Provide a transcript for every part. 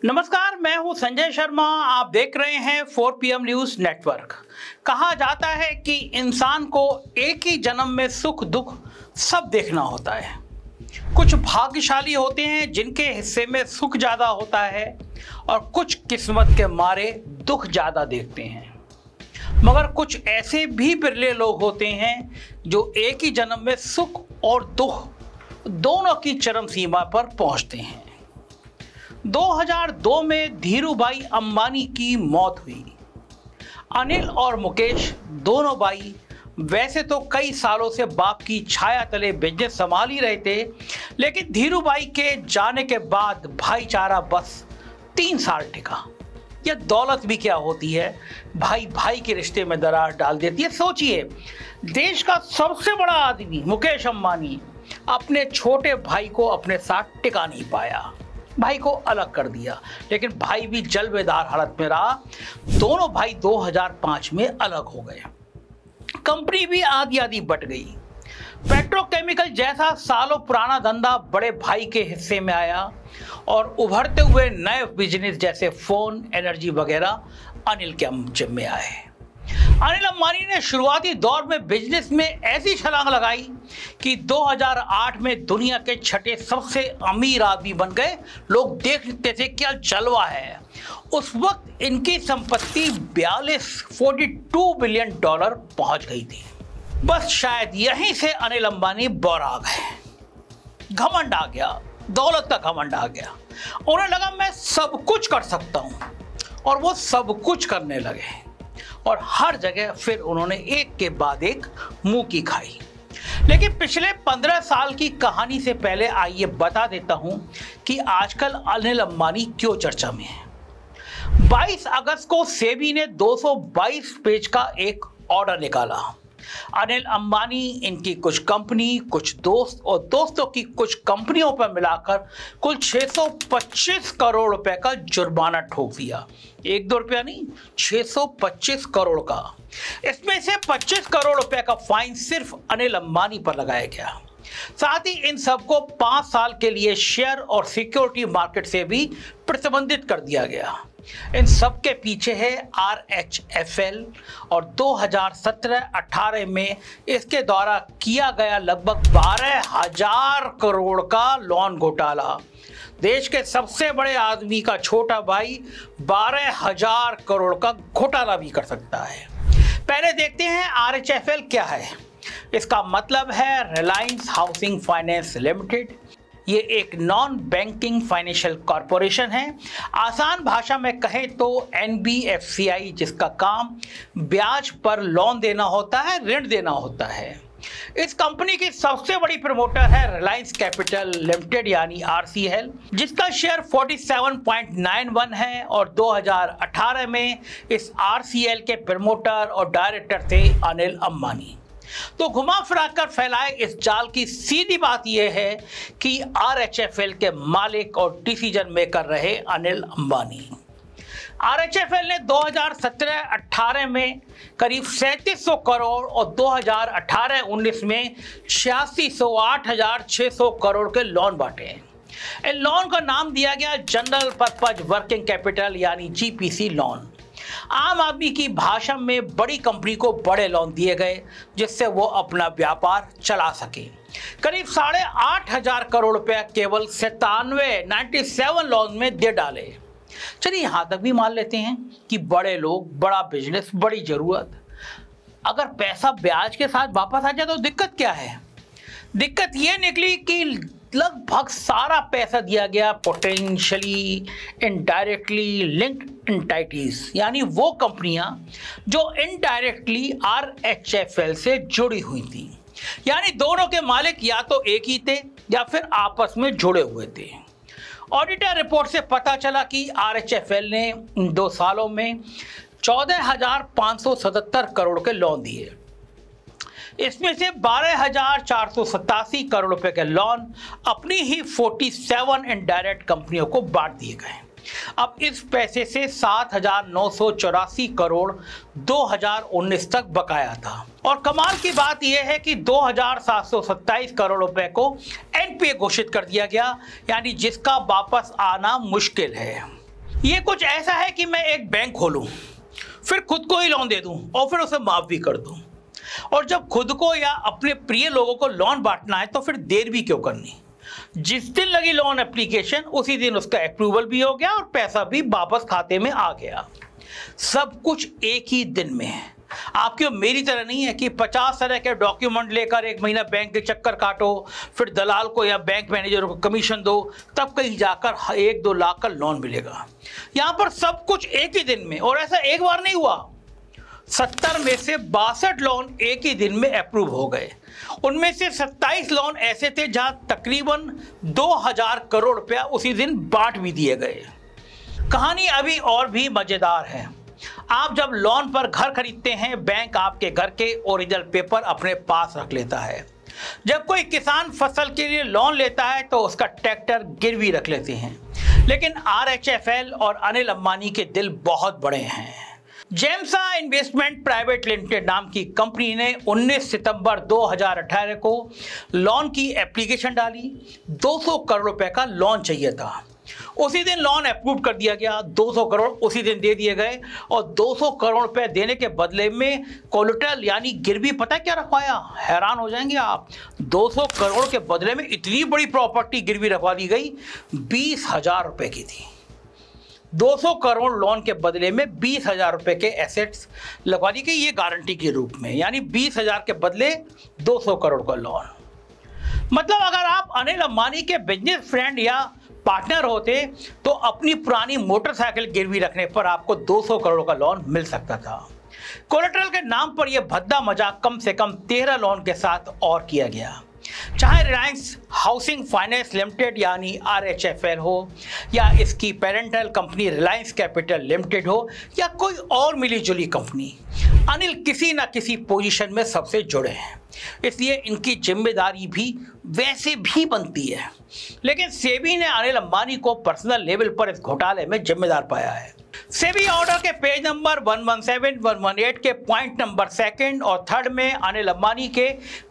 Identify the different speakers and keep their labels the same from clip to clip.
Speaker 1: नमस्कार, मैं हूं संजय शर्मा। आप देख रहे हैं 4PM न्यूज नेटवर्क। कहा जाता है कि इंसान को एक ही जन्म में सुख दुख सब देखना होता है। कुछ भाग्यशाली होते हैं जिनके हिस्से में सुख ज़्यादा होता है और कुछ किस्मत के मारे दुख ज़्यादा देखते हैं। मगर कुछ ऐसे भी बिरले लोग होते हैं जो एक ही जन्म में सुख और दुख दोनों की चरम सीमा पर पहुंचते हैं। 2002 में धीरूभाई अंबानी की मौत हुई। अनिल और मुकेश दोनों भाई वैसे तो कई सालों से बाप की छाया तले बिजनेस संभाल ही रहे थे, लेकिन धीरूभाई के जाने के बाद भाईचारा बस 3 साल टिका। यह दौलत भी क्या होती है, भाई भाई के रिश्ते में दरार डाल देती है। सोचिए, देश का सबसे बड़ा आदमी मुकेश अंबानी अपने छोटे भाई को अपने साथ टिका नहीं पाया, भाई को अलग कर दिया। लेकिन भाई भी जलवेदार हालत में रहा। दोनों भाई 2005 में अलग हो गए। कंपनी भी आधी आधी बट गई। पेट्रोकेमिकल जैसा सालों पुराना धंधा बड़े भाई के हिस्से में आया और उभरते हुए नए बिजनेस जैसे फोन, एनर्जी वगैरह अनिल के जिम्मे आए। अनिल अंबानी ने शुरुआती दौर में बिजनेस में ऐसी छलांग लगाई कि 2008 में दुनिया के छठे सबसे अमीर आदमी बन गए। लोग देखते थे क्या जलवा है। उस वक्त इनकी संपत्ति 42 बिलियन डॉलर पहुंच गई थी। बस शायद यहीं से अनिल अंबानी बौरा गए। घमंड आ गया, दौलत का घमंड आ गया। उन्हें लगा मैं सब कुछ कर सकता हूं और वो सब कुछ करने लगे और हर जगह फिर उन्होंने एक के बाद एक मुंह की खाई। लेकिन पिछले 15 साल की कहानी से पहले आइए बता देता हूं कि आजकल अनिल अंबानी क्यों चर्चा में है। 22 अगस्त को सेबी ने 222 पेज का एक ऑर्डर निकाला। अनिल अंबानी, इनकी कुछ कंपनी, कुछ दोस्त और दोस्तों की कुछ कंपनियों पर मिलाकर कुल 625 करोड़ रुपए का जुर्माना ठोक दिया। 1-2 रुपया नहीं, 625 करोड़ का। इसमें से 25 करोड़ रुपए का फाइन सिर्फ अनिल अंबानी पर लगाया गया। साथ ही इन सबको 5 साल के लिए शेयर और सिक्योरिटी मार्केट से भी प्रतिबंधित कर दिया गया। इन सब के पीछे है RHFL और 2017-18 में इसके द्वारा किया गया लगभग 12,000 करोड़ का लोन घोटाला। देश के सबसे बड़े आदमी का छोटा भाई 12,000 करोड़ का घोटाला भी कर सकता है। पहले देखते हैं RHFL क्या है। इसका मतलब है रिलायंस हाउसिंग फाइनेंस लिमिटेड। ये एक नॉन बैंकिंग फाइनेंशियल कॉरपोरेशन है। आसान भाषा में कहें तो NBFCI, जिसका काम ब्याज पर लोन देना होता है, ऋण देना होता है। इस कंपनी की सबसे बड़ी प्रमोटर है रिलायंस कैपिटल लिमिटेड यानी RCL, जिसका शेयर 47.91 है और 2018 में इस RCL के प्रमोटर और डायरेक्टर थे अनिल अंबानी। तो घुमा फिरा कर फैलाए इस जाल की सीधी बात यह है कि RHFL के मालिक और डिसीजन मेकर रहे अनिल अंबानी। RHFL ने 2017-18 में करीब 3700 करोड़ और 2018-19 में 8608,600 करोड़ के लोन बांटे हैं। इन लोन का नाम दिया गया जनरल पर्पज वर्किंग कैपिटल यानी GPC लोन। आम आदमी की भाषा में बड़ी कंपनी को बड़े लोन दिए गए जिससे वो अपना व्यापार चला सके। करीब 8,500 करोड़ रुपया केवल 97 लोन में दे डाले। चलिए यहां तक भी मान लेते हैं कि बड़े लोग, बड़ा बिजनेस, बड़ी जरूरत। अगर पैसा ब्याज के साथ वापस आ जाए तो दिक्कत क्या है? दिक्कत यह निकली कि लगभग सारा पैसा दिया गया पोटेंशियली इनडायरेक्टली लिंक्ड एंटिटीज, यानी वो कंपनियां जो इनडायरेक्टली RHFL से जुड़ी हुई थी। यानी दोनों के मालिक या तो एक ही थे या फिर आपस में जुड़े हुए थे। ऑडिटर रिपोर्ट से पता चला कि RHFL ने 2 सालों में 14,577 करोड़ के लोन दिए। इसमें से 12,487 करोड़ रुपए के लोन अपनी ही 47 इनडायरेक्ट कंपनियों को बांट दिए गए। अब इस पैसे से 7,984 करोड़ 2019 तक बकाया था। और कमाल की बात यह है कि 2,727 करोड़ रुपए को NPA घोषित कर दिया गया, यानी जिसका वापस आना मुश्किल है। ये कुछ ऐसा है कि मैं एक बैंक खोलूं, फिर खुद को ही लोन दे दूं और फिर उसे माफ भी कर दूं। और जब खुद को या अपने प्रिय लोगों को लोन बांटना है तो फिर देर भी क्यों करनी। जिस दिन लगी लोन एप्लीकेशन उसी दिन उसका अप्रूवल भी हो गया और पैसा भी वापस खाते में आ गया। सब कुछ एक ही दिन में है। आपकी मेरी तरह नहीं है कि 50 तरह के डॉक्यूमेंट लेकर एक महीना बैंक के चक्कर काटो, फिर दलाल को या बैंक मैनेजर को कमीशन दो, तब कहीं जाकर 1-2 लाख का लोन मिलेगा। यहाँ पर सब कुछ एक ही दिन में, और ऐसा एक बार नहीं हुआ। 70 में से 62 लोन एक ही दिन में अप्रूव हो गए। उनमें से 27 लोन ऐसे थे जहां तकरीबन 2000 करोड़ रुपया उसी दिन बांट भी दिए गए। कहानी अभी और भी मजेदार है। आप जब लोन पर घर खरीदते हैं, बैंक आपके घर के ओरिजिनल पेपर अपने पास रख लेता है। जब कोई किसान फसल के लिए लोन लेता है तो उसका ट्रैक्टर गिरवी रख लेते हैं। लेकिन RHFL और अनिल अंबानी के दिल बहुत बड़े हैं। जेम्सा इन्वेस्टमेंट प्राइवेट लिमिटेड नाम की कंपनी ने 19 सितंबर 2018 को लोन की एप्लीकेशन डाली। 200 करोड़ रुपए का लोन चाहिए था। उसी दिन लोन अप्रूव कर दिया गया। 200 करोड़ उसी दिन दे दिए गए और 200 करोड़ रुपए देने के बदले में कोलेटरल यानी गिरवी पता क्या रखवाया? हैरान हो जाएंगे आप। 200 करोड़ के बदले में इतनी बड़ी प्रॉपर्टी गिरवी रखवा दी गई, 20,000 रुपए की थी। 200 करोड़ लोन के बदले में 20,000 रुपए के एसेट्स लगवा दी गई, ये गारंटी के रूप में, यानी 20,000 के बदले 200 करोड़ का लोन। मतलब अगर आप अनिल अंबानी के बिजनेस फ्रेंड या पार्टनर होते तो अपनी पुरानी मोटरसाइकिल गिरवी रखने पर आपको 200 करोड़ का लोन मिल सकता था। कोलेटरल के नाम पर यह भद्दा मजाक कम से कम 13 लोन के साथ और किया गया। चाहे रिलायंस हाउसिंग फाइनेंस लिमिटेड यानी RHFL हो, या इसकी parental company Reliance capital limited हो, या कोई और मिली जुली कंपनी, अनिल किसी न किसी पोजीशन में सबसे जुड़े हैं, इसलिए इनकी जिम्मेदारी भी वैसे भी बनती है। लेकिन सेबी ने अनिल अंबानी को पर्सनल लेवल पर इस घोटाले में जिम्मेदार पाया है। सेबी ऑर्डर के पेज नंबर 117, 118 के पॉइंट नंबर 2 और 3 में अनिल अंबानी के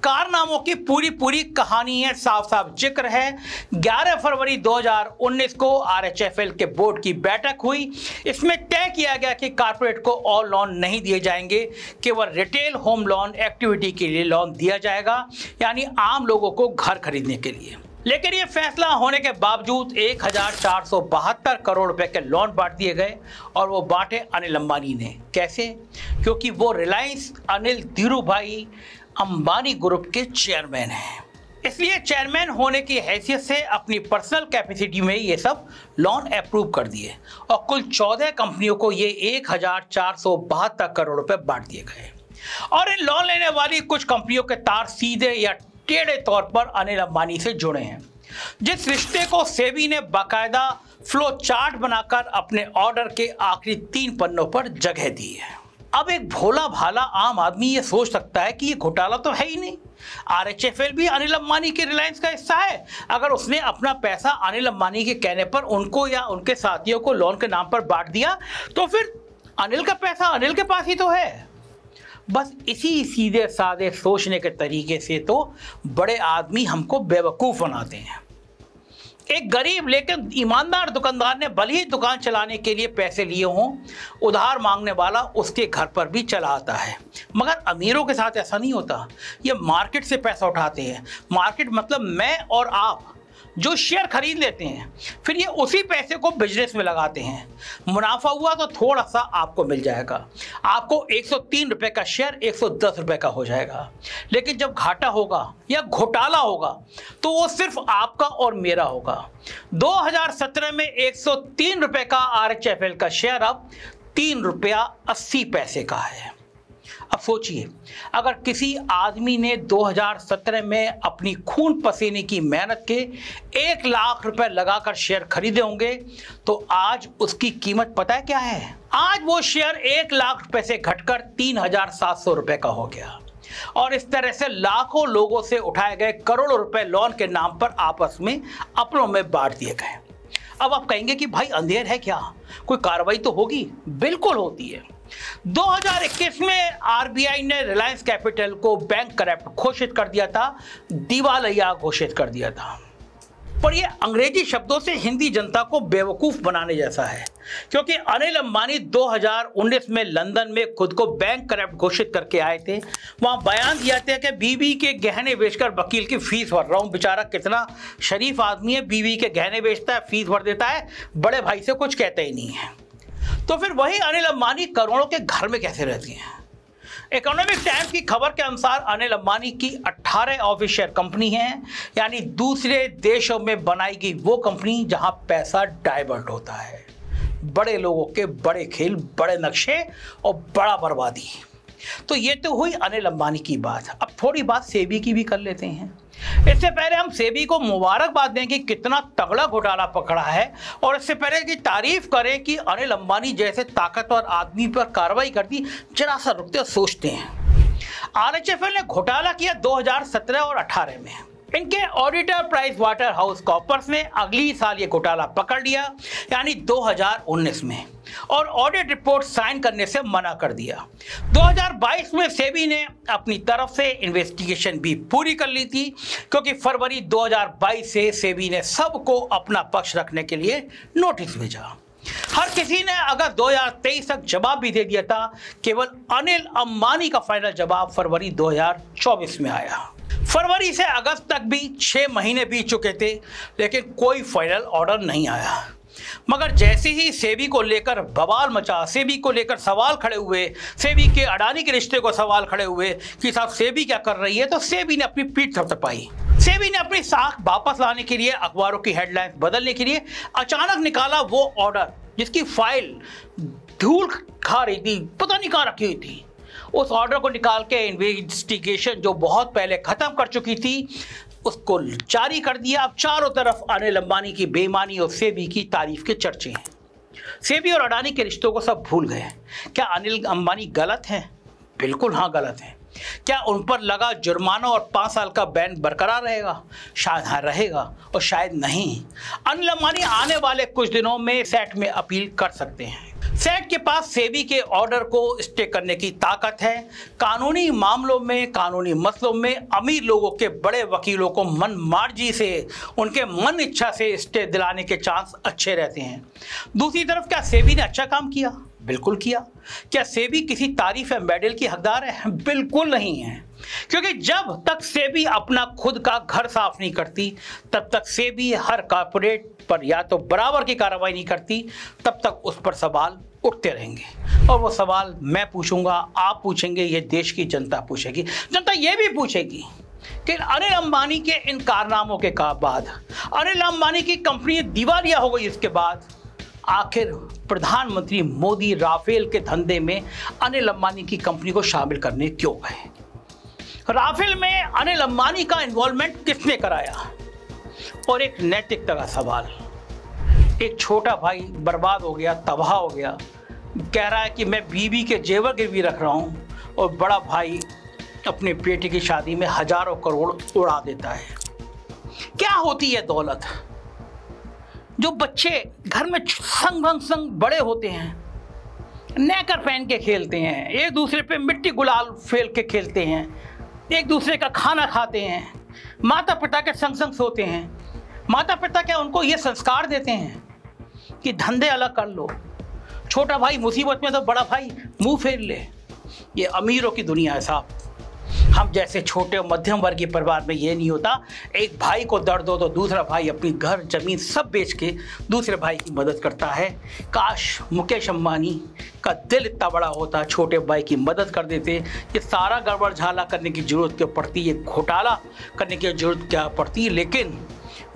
Speaker 1: कारनामों की पूरी कहानी है, साफ साफ जिक्र है। 11 फरवरी 2019 को RHFL के बोर्ड की बैठक हुई। इसमें तय किया गया कि कॉर्पोरेट को और लोन नहीं दिए जाएंगे, केवल रिटेल होम लोन एक्टिविटी के लिए लोन दिया जाएगा, यानी आम लोगों को घर खरीदने के लिए। लेकिन ये फैसला होने के बावजूद 1472 करोड़ रुपए के लोन बांट दिए गए, और वो बांटे अनिल अंबानी ने। कैसे? क्योंकि वो रिलायंस अनिल धीरूभाई अंबानी ग्रुप के चेयरमैन हैं। इसलिए चेयरमैन होने की हैसियत से अपनी पर्सनल कैपेसिटी में ये सब लोन अप्रूव कर दिए, और कुल 14 कंपनियों को ये 1472 करोड़ रुपए बांट दिए गए। और इन लोन लेने वाली कुछ कंपनियों के तार सीधे या टेढ़े तौर पर अनिल अंबानी से जुड़े हैं, जिस रिश्ते को सेबी ने बाकायदा फ्लो चार्ट बनाकर अपने ऑर्डर के आखिरी 3 पन्नों पर जगह दी है। अब एक भोला भाला आम आदमी ये सोच सकता है कि ये घोटाला तो है ही नहीं, RHFL भी अनिल अंबानी के रिलायंस का हिस्सा है। अगर उसने अपना पैसा अनिल अंबानी के कहने पर उनको या उनके साथियों को लोन के नाम पर बांट दिया, तो फिर अनिल का पैसा अनिल के पास ही तो है। बस इसी सीधे साधे सोचने के तरीके से तो बड़े आदमी हमको बेवकूफ़ बनाते हैं। एक गरीब लेकिन ईमानदार दुकानदार ने भले ही दुकान चलाने के लिए पैसे लिए हों, उधार मांगने वाला उसके घर पर भी चला आता है। मगर अमीरों के साथ ऐसा नहीं होता। ये मार्केट से पैसा उठाते हैं। मार्केट मतलब मैं और आप जो शेयर खरीद लेते हैं, फिर ये उसी पैसे को बिजनेस में लगाते हैं। मुनाफा हुआ तो थोड़ा सा आपको मिल जाएगा। आपको 103 रुपए का शेयर 110 रुपए का हो जाएगा। लेकिन जब घाटा होगा या घोटाला होगा तो वो सिर्फ आपका और मेरा होगा। 2017 में 103 रुपए का RHFL का शेयर अब 3 रुपया 80 पैसे का है। अब सोचिए, अगर किसी आदमी ने 2017 में अपनी खून पसीने की मेहनत के 1 लाख रुपए लगाकर शेयर खरीदे होंगे, तो आज उसकी कीमत पता है क्या है? आज वो शेयर 1 लाख रुपए से घटकर 3,700 रुपए का हो गया। और इस तरह से लाखों लोगों से उठाए गए करोड़ों रुपए लोन के नाम पर आपस में अपनों में बांट दिए गए। अब आप कहेंगे कि भाई अंधेर है क्या, कोई कार्रवाई तो होगी? बिल्कुल होती है। 2021 में RBI ने रिलायंस कैपिटल को बैंक करप्ट घोषित कर दिया था, दिवालिया घोषित कर दिया था। पर यह अंग्रेजी शब्दों से हिंदी जनता को बेवकूफ बनाने जैसा है, क्योंकि अनिल अंबानी 2019 में लंदन में खुद को बैंक करप्ट घोषित करके आए थे। वहां बयान दिया था कि बीवी के गहने बेचकर वकील की फीस भर रहा हूं। बेचारा कितना शरीफ आदमी है, बीवी के गहने बेचता है, फीस भर देता है, बड़े भाई से कुछ कहते ही नहीं है। तो फिर वही अनिल अंबानी करोड़ों के घर में कैसे रहती हैं? इकोनॉमिक टाइम्स की खबर के अनुसार अनिल अंबानी की 18 ऑफिशियल कंपनी है, यानी दूसरे देशों में बनाई गई वो कंपनी जहां पैसा डाइवर्ट होता है। बड़े लोगों के बड़े खेल, बड़े नक्शे और बड़ा बर्बादी। तो ये तो हुई अनिल अंबानी की बात। अब थोड़ी बात सेबी की भी कर लेते हैं। इससे पहले हम सेबी को मुबारकबाद दें कि कितना तगड़ा घोटाला पकड़ा है, और इससे पहले की तारीफ करें कि अनिल अंबानी जैसे ताकतवर आदमी पर कार्रवाई करती, जरा सा रुकते और सोचते हैं। आरएचएफएल ने घोटाला किया 2017 और 18 में। इनके auditor PricewaterhouseCoopers ने अगली साल ये घोटाला पकड़ लिया, यानी 2019 में, और ऑडिट रिपोर्ट साइन करने से मना कर दिया। 2022 में सेबी ने अपनी तरफ से इन्वेस्टिगेशन भी पूरी कर ली थी, क्योंकि फरवरी 2022 से सेबी ने सबको अपना पक्ष रखने के लिए नोटिस भेजा। हर किसी ने अगस्त 2023 तक जवाब भी दे दिया था। केवल अनिल अंबानी का फाइनल जवाब फरवरी 2024 में आया। फरवरी से अगस्त तक भी 6 महीने बीत चुके थे, लेकिन कोई फाइनल ऑर्डर नहीं आया। मगर जैसे ही सेबी को लेकर बवाल मचा, सेबी को लेकर सवाल खड़े हुए, सेबी के अडानी के रिश्ते को सवाल खड़े हुए कि साहब सेबी क्या कर रही है, तो सेबी ने अपनी पीठ थपथपाई। सेबी ने अपनी साख वापस लाने के लिए, अखबारों की हेडलाइंस बदलने के लिए अचानक निकाला वो ऑर्डर जिसकी फाइल धूल खा रही थी, पता नहीं कहाँ रखी हुई थी। उस ऑर्डर को निकाल के इन्वेस्टिगेशन जो बहुत पहले खत्म कर चुकी थी, उसको जारी कर दिया। अब चारों तरफ अनिल अंबानी की बेईमानी और सेबी की तारीफ के चर्चे हैं। सेबी और अडानी के रिश्तों को सब भूल गए। क्या अनिल अंबानी गलत हैं? बिल्कुल हाँ, गलत हैं। क्या उन पर लगा जुर्माना और 5 साल का बैन बरकरार रहेगा? शायद हाँ रहेगा, और शायद नहीं। अनिल अंबानी आने वाले कुछ दिनों में सेट में अपील कर सकते हैं। सेट के पास सेबी के ऑर्डर को स्टे करने की ताकत है। कानूनी मामलों में, कानूनी मसलों में अमीर लोगों के बड़े वकीलों को मन मर्जी से, उनके मन इच्छा से स्टे दिलाने के चांस अच्छे रहते हैं। दूसरी तरफ क्या सेबी ने अच्छा काम किया? बिल्कुल किया। क्या सेबी किसी तारीफ या मेडल की हकदार है? बिल्कुल नहीं है, क्योंकि जब तक सेबी अपना खुद का घर साफ नहीं करती, तब तक सेबी हर कॉर्पोरेट पर या तो बराबर की कार्रवाई नहीं करती, तब तक उस पर सवाल उठते रहेंगे। और वो सवाल मैं पूछूंगा, आप पूछेंगे, ये देश की जनता पूछेगी। जनता ये भी पूछेगी कि अनिल अंबानी के इन कारनामों के बाद, अनिल अंबानी की कंपनी दिवालिया हो गई, इसके बाद आखिर प्रधानमंत्री मोदी राफेल के धंधे में अनिल अंबानी की कंपनी को शामिल करने क्यों गए? राफेल में अनिल अंबानी का इन्वॉल्वमेंट किसने कराया? और एक नैतिकता का सवाल, एक छोटा भाई बर्बाद हो गया, तबाह हो गया, कह रहा है कि मैं बीवी के जेवर गिरवी रख रहा हूं, और बड़ा भाई अपने बेटे की शादी में हजारों करोड़ उड़ा देता है। क्या होती है दौलत? जो बच्चे घर में संग बड़े होते हैं, नेकर पहन के खेलते हैं, एक दूसरे पे मिट्टी गुलाल फेल के खेलते हैं, एक दूसरे का खाना खाते हैं, माता पिता के संग संग सोते हैं। माता पिता क्या उनको ये संस्कार देते हैं कि धंधे अलग कर लो, छोटा भाई मुसीबत में तो बड़ा भाई मुंह फेर ले? ये अमीरों की दुनिया है साहब। हम जैसे छोटे और मध्यम वर्गीय परिवार में ये नहीं होता। एक भाई को दर्द हो तो दूसरा भाई अपनी घर जमीन सब बेच के दूसरे भाई की मदद करता है। काश मुकेश अंबानी का दिल इतना बड़ा होता, छोटे भाई की मदद कर देते। ये सारा गड़बड़ झाला करने की जरूरत क्यों पड़ती, ये घोटाला करने की जरूरत क्या पड़ती? लेकिन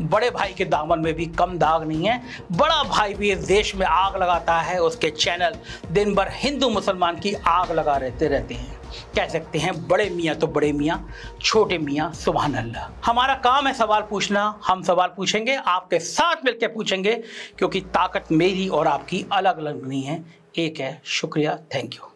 Speaker 1: बड़े भाई के दामन में भी कम दाग नहीं है। बड़ा भाई भी इस देश में आग लगाता है, उसके चैनल दिन भर हिंदू मुसलमान की आग लगा रहते हैं। कह सकते हैं बड़े मियाँ तो बड़े मियाँ, छोटे मियाँ सुभान अल्लाह। हमारा काम है सवाल पूछना, हम सवाल पूछेंगे, आपके साथ मिलकर पूछेंगे, क्योंकि ताकत मेरी और आपकी अलग अलग नहीं है, एक है। शुक्रिया, थैंक यू।